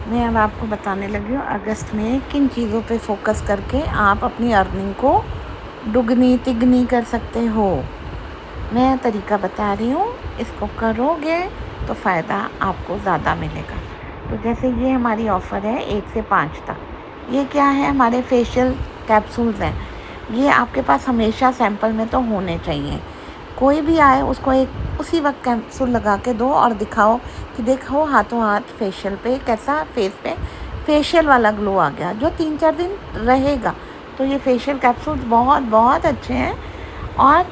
मैं अब आपको बताने लगी हूँ अगस्त में किन चीज़ों पे फोकस करके आप अपनी अर्निंग को दुगनी तिगनी कर सकते हो। मैं तरीका बता रही हूँ, इसको करोगे तो फ़ायदा आपको ज़्यादा मिलेगा। तो जैसे ये हमारी ऑफ़र है 1 से 5 तक। ये क्या है, हमारे फेशियल कैप्सूल्स हैं। ये आपके पास हमेशा सैंपल में तो होने चाहिए। कोई भी आए उसको एक उसी वक्त कैप्सूल लगा के दो और दिखाओ कि देखो हाथों हाथ फेशियल पे कैसा, फेस पे फेशियल वाला ग्लो आ गया जो 3-4 दिन रहेगा। तो ये फेशियल कैप्सूल्स बहुत बहुत अच्छे हैं। और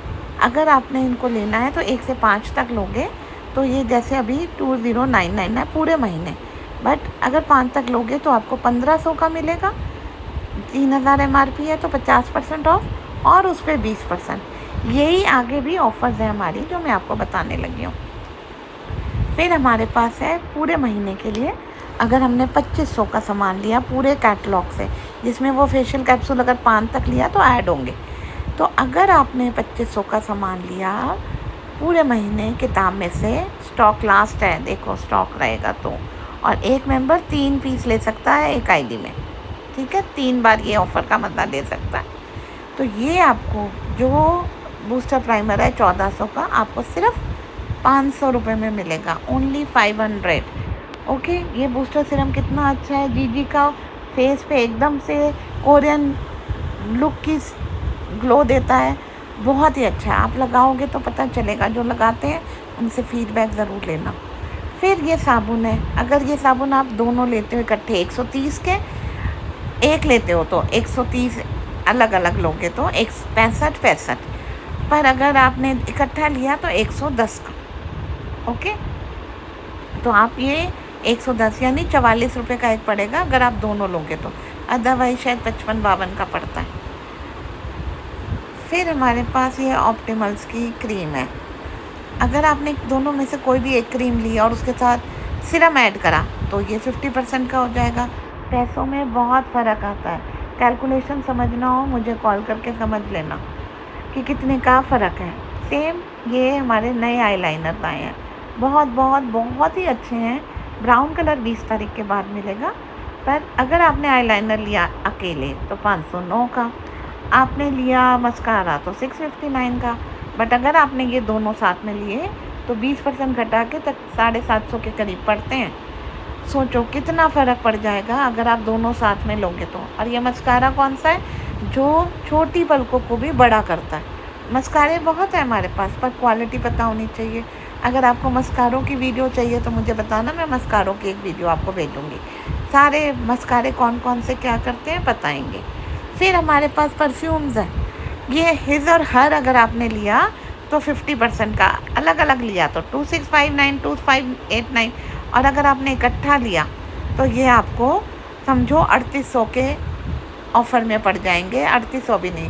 अगर आपने इनको लेना है तो 1 से 5 तक लोगे तो ये जैसे अभी 2099 है पूरे महीने, बट अगर 5 तक लोगे तो आपको 1500 का मिलेगा। 3000 MRP है तो 50% ऑफ और उस पर 20%। यही आगे भी ऑफ़र्स हैं हमारी जो मैं आपको बताने लगी हूँ। फिर हमारे पास है पूरे महीने के लिए, अगर हमने 2500 का सामान लिया पूरे कैटलॉग से, जिसमें वो फेशियल कैप्सूल अगर 5 तक लिया तो ऐड होंगे। तो अगर आपने 2500 का सामान लिया पूरे महीने किताब में से, स्टॉक लास्ट है, देखो स्टॉक रहेगा तो, और एक मेंबर 3 पीस ले सकता है एक आईडी में, ठीक है, 3 बार ये ऑफ़र का मज़ा ले सकता है। तो ये आपको जो बूस्टर प्राइमर है 1400 का, आपको सिर्फ 500 रुपये में मिलेगा, ओनली 500। ओके, ये बूस्टर सीरम कितना अच्छा है, जीजी का फेस पे एकदम से कोरियन लुक की ग्लो देता है, बहुत ही अच्छा है। आप लगाओगे तो पता चलेगा, जो लगाते हैं उनसे फीडबैक ज़रूर लेना। फिर ये साबुन है, अगर ये साबुन आप दोनों लेते हो इकट्ठे 130 के, एक लेते हो तो 130 अलग अलग लोगे तो 65 पर अगर आपने इकट्ठा लिया तो 110 का। ओके, तो आप ये 110 यानी 44 रुपये का एक पड़ेगा अगर आप दोनों लोगे तो, अदरवाइज शायद 55-52 का पड़ता है। फिर हमारे पास ये ऑप्टिमल्स की क्रीम है, अगर आपने दोनों में से कोई भी एक क्रीम ली और उसके साथ सिरम ऐड करा तो ये 50% का हो जाएगा। पैसों में बहुत फ़र्क आता है, कैलकुलेशन समझना हो मुझे कॉल करके समझ लेना कि कितने का फ़र्क है। सेम ये हमारे नए आईलाइनर आए हैं, बहुत बहुत बहुत ही अच्छे हैं। ब्राउन कलर 20 तारीख के बाद मिलेगा, पर अगर आपने आईलाइनर लिया अकेले तो 509 का, आपने लिया मस्कारा तो 659 का, बट अगर आपने ये दोनों साथ में लिए तो 20% घटा के तक 750 के करीब पड़ते हैं। सोचो कितना फ़र्क पड़ जाएगा अगर आप दोनों साथ में लोगे तो। और ये मस्कारा कौन सा है, जो छोटी पलकों को भी बड़ा करता है। मस्कारे बहुत है हमारे पास, पर क्वालिटी पता होनी चाहिए। अगर आपको मस्कारों की वीडियो चाहिए तो मुझे बताना, मैं मस्कारों की एक वीडियो आपको भेजूँगी, सारे मस्कारे कौन कौन से क्या करते हैं बताएंगे। फिर हमारे पास परफ्यूम्स हैं, ये हिज और हर अगर आपने लिया तो 50% का, अलग अलग लिया तो 2659 2589, और अगर आपने इकट्ठा लिया तो ये आपको समझो 3800 के ऑफ़र में पड़ जाएंगे। 3800 भी नहीं,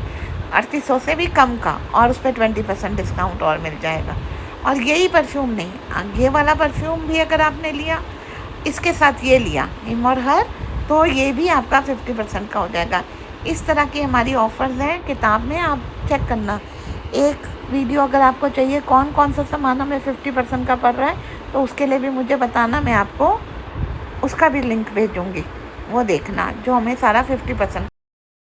3800 से भी कम का, और उस पर 20% डिस्काउंट और मिल जाएगा। और यही परफ्यूम नहीं, ये वाला परफ्यूम भी अगर आपने लिया, इसके साथ ये लिया हिम और हर, तो ये भी आपका 50% का हो जाएगा। इस तरह की हमारी ऑफ़र्स हैं किताब में, आप चेक करना। एक वीडियो अगर आपको चाहिए कौन कौन सा सामान हमें 50% का पड़ रहा है तो उसके लिए भी मुझे बताना, मैं आपको उसका भी लिंक भेजूँगी, वो देखना जो हमें सारा 50%